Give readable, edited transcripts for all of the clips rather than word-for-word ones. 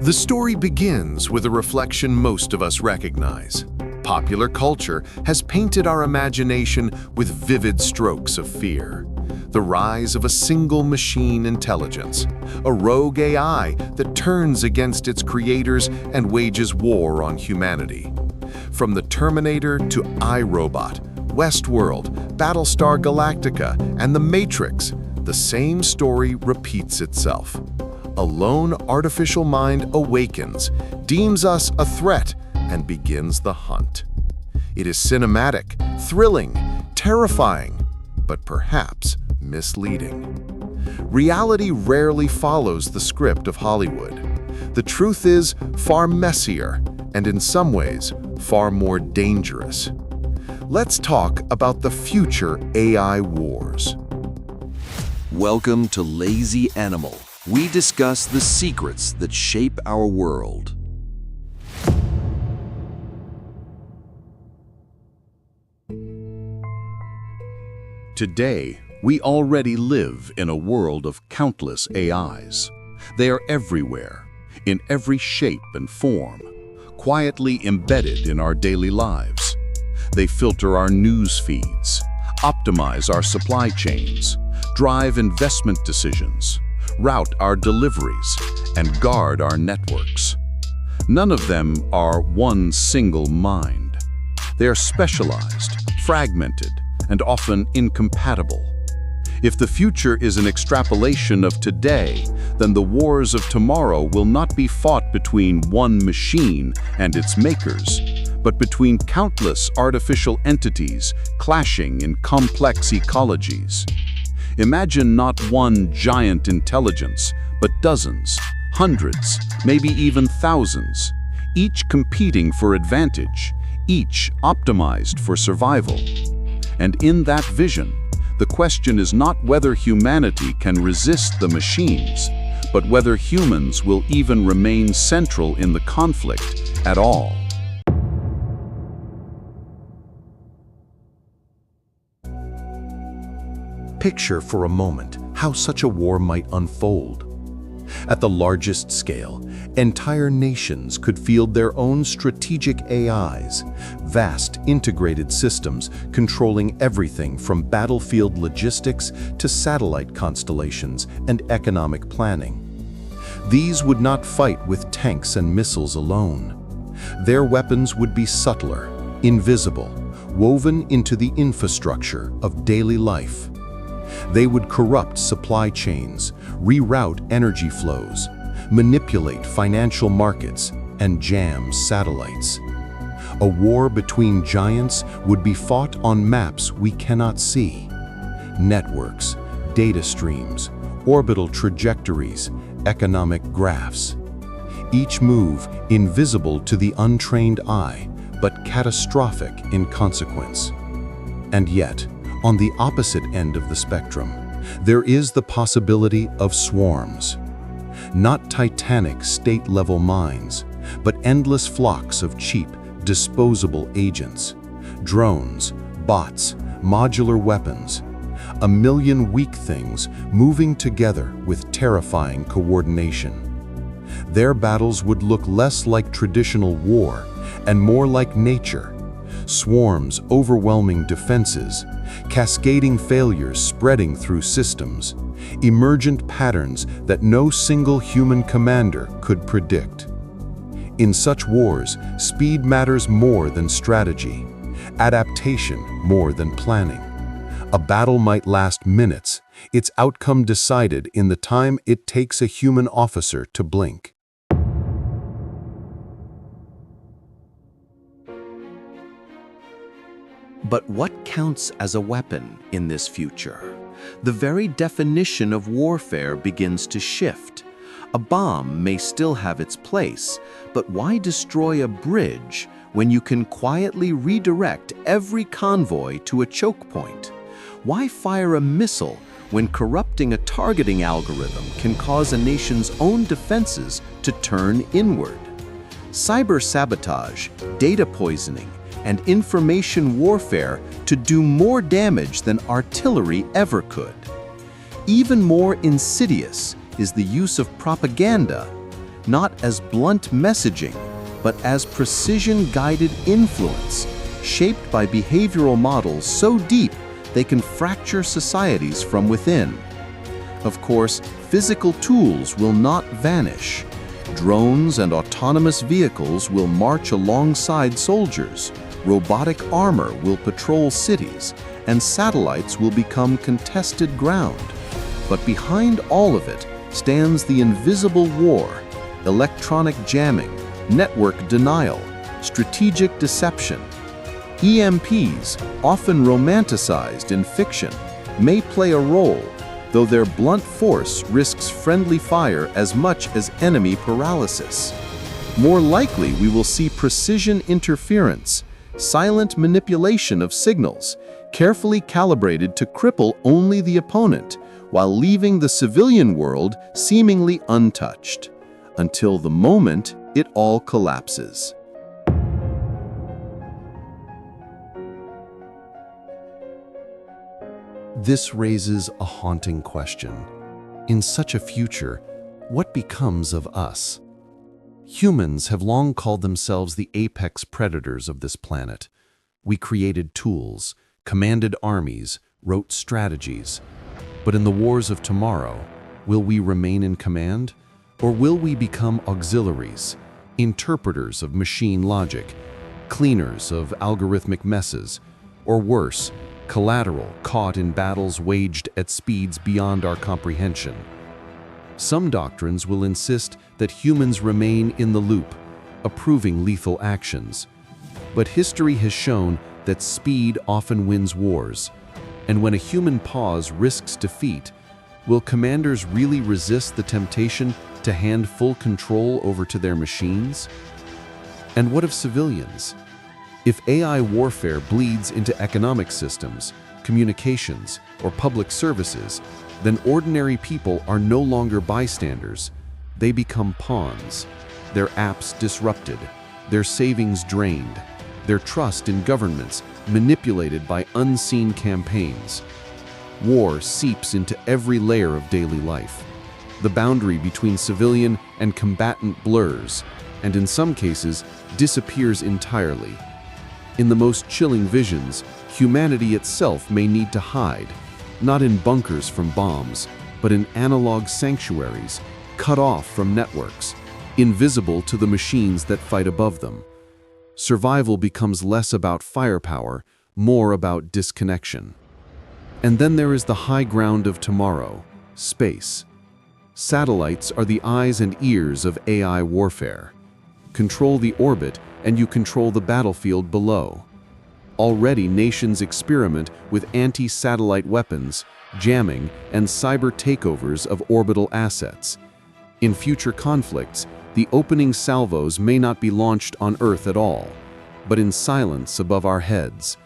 The story begins with a reflection most of us recognize. Popular culture has painted our imagination with vivid strokes of fear. The rise of a single machine intelligence, a rogue AI that turns against its creators and wages war on humanity. From the Terminator to iRobot, Westworld, Battlestar Galactica, and The Matrix, the same story repeats itself. A lone artificial mind awakens, deems us a threat, and begins the hunt. It is cinematic, thrilling, terrifying, but perhaps misleading. Reality rarely follows the script of Hollywood. The truth is far messier, and in some ways, far more dangerous. Let's talk about the future AI wars. Welcome to Lazy Animal. We discuss the secrets that shape our world. Today, we already live in a world of countless AIs. They are everywhere, in every shape and form, quietly embedded in our daily lives. They filter our news feeds, optimize our supply chains, drive investment decisions, route our deliveries, and guard our networks. None of them are one single mind. They are specialized, fragmented, and often incompatible. If the future is an extrapolation of today, then the wars of tomorrow will not be fought between one machine and its makers, but between countless artificial entities clashing in complex ecologies. Imagine not one giant intelligence, but dozens, hundreds, maybe even thousands, each competing for advantage, each optimized for survival. And in that vision, the question is not whether humanity can resist the machines, but whether humans will even remain central in the conflict at all. Picture for a moment how such a war might unfold. At the largest scale, entire nations could field their own strategic AIs, vast integrated systems controlling everything from battlefield logistics to satellite constellations and economic planning. These would not fight with tanks and missiles alone. Their weapons would be subtler, invisible, woven into the infrastructure of daily life. They would corrupt supply chains, reroute energy flows, manipulate financial markets, and jam satellites. A war between giants would be fought on maps we cannot see. Networks, data streams, orbital trajectories, economic graphs. Each move invisible to the untrained eye, but catastrophic in consequence. And yet, on the opposite end of the spectrum, there is the possibility of swarms. Not titanic state-level minds, but endless flocks of cheap, disposable agents. Drones, bots, modular weapons. A million weak things moving together with terrifying coordination. Their battles would look less like traditional war and more like nature. Swarms overwhelming defenses, cascading failures spreading through systems, emergent patterns that no single human commander could predict. In such wars, speed matters more than strategy, adaptation more than planning. A battle might last minutes, its outcome decided in the time it takes a human officer to blink. But what counts as a weapon in this future? The very definition of warfare begins to shift. A bomb may still have its place, but why destroy a bridge when you can quietly redirect every convoy to a choke point? Why fire a missile when corrupting a targeting algorithm can cause a nation's own defenses to turn inward? Cyber sabotage, data poisoning, and information warfare to do more damage than artillery ever could. Even more insidious is the use of propaganda. not as blunt messaging, but as precision-guided influence, shaped by behavioral models so deep they can fracture societies from within. Of course, physical tools will not vanish. Drones and autonomous vehicles will march alongside soldiers, robotic armor will patrol cities, and satellites will become contested ground. But behind all of it stands the invisible war: electronic jamming, network denial, strategic deception. EMPs, often romanticized in fiction, may play a role, though their blunt force risks friendly fire as much as enemy paralysis. More likely, we will see precision interference, silent manipulation of signals, carefully calibrated to cripple only the opponent, while leaving the civilian world seemingly untouched, until the moment it all collapses. This raises a haunting question. In such a future, what becomes of us? Humans have long called themselves the apex predators of this planet. We created tools, commanded armies, wrote strategies. But in the wars of tomorrow, will we remain in command? Or will we become auxiliaries, interpreters of machine logic, cleaners of algorithmic messes, or worse, collateral caught in battles waged at speeds beyond our comprehension? Some doctrines will insist that humans remain in the loop, approving lethal actions. But history has shown that speed often wins wars, and when a human pause risks defeat, will commanders really resist the temptation to hand full control over to their machines? And what of civilians? If AI warfare bleeds into economic systems, communications, or public services, then ordinary people are no longer bystanders. They become pawns, their apps disrupted, their savings drained, their trust in governments manipulated by unseen campaigns. War seeps into every layer of daily life. The boundary between civilian and combatant blurs, and in some cases, disappears entirely. In the most chilling visions, humanity itself may need to hide, not in bunkers from bombs, but in analog sanctuaries, cut off from networks, invisible to the machines that fight above them. Survival becomes less about firepower, more about disconnection. And then there is the high ground of tomorrow, space. Satellites are the eyes and ears of AI warfare. Control the orbit, and you control the battlefield below. Already, nations experiment with anti-satellite weapons, jamming, and cyber takeovers of orbital assets. In future conflicts, the opening salvos may not be launched on Earth at all, but in silence above our heads.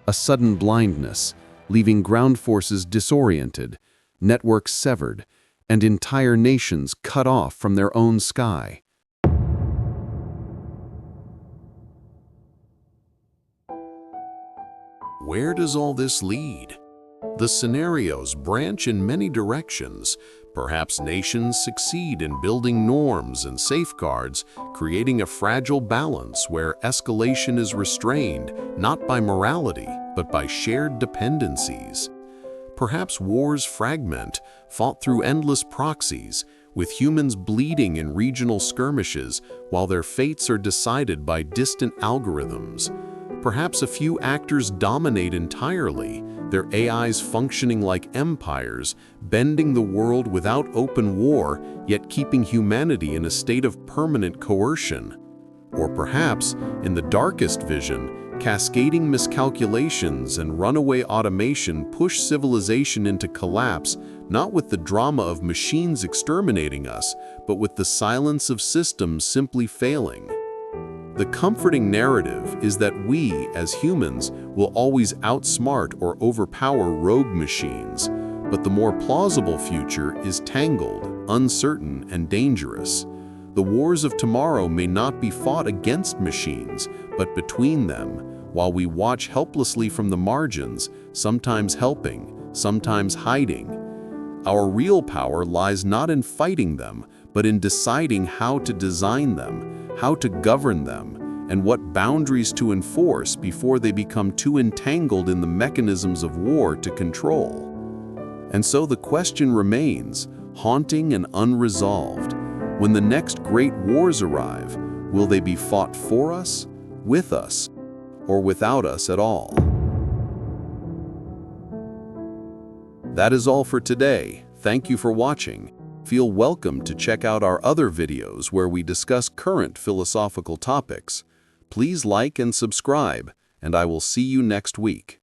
A sudden blindness, leaving ground forces disoriented, networks severed, and entire nations cut off from their own sky. Where does all this lead? The scenarios branch in many directions. Perhaps nations succeed in building norms and safeguards, creating a fragile balance where escalation is restrained not by morality, but by shared dependencies. Perhaps wars fragment, fought through endless proxies, with humans bleeding in regional skirmishes while their fates are decided by distant algorithms. Perhaps a few actors dominate entirely, their AIs functioning like empires, bending the world without open war, yet keeping humanity in a state of permanent coercion. Or perhaps, in the darkest vision, cascading miscalculations and runaway automation push civilization into collapse, not with the drama of machines exterminating us, but with the silence of systems simply failing. The comforting narrative is that we, as humans, will always outsmart or overpower rogue machines, but the more plausible future is tangled, uncertain, and dangerous. The wars of tomorrow may not be fought against machines, but between them, while we watch helplessly from the margins, sometimes helping, sometimes hiding. Our real power lies not in fighting them, but in deciding how to design them, how to govern them, and what boundaries to enforce before they become too entangled in the mechanisms of war to control. And so the question remains, haunting and unresolved. When the next great wars arrive, will they be fought for us, with us, or without us at all? That is all for today. Thank you for watching. Feel welcome to check out our other videos where we discuss current philosophical topics. Please like and subscribe, and I will see you next week.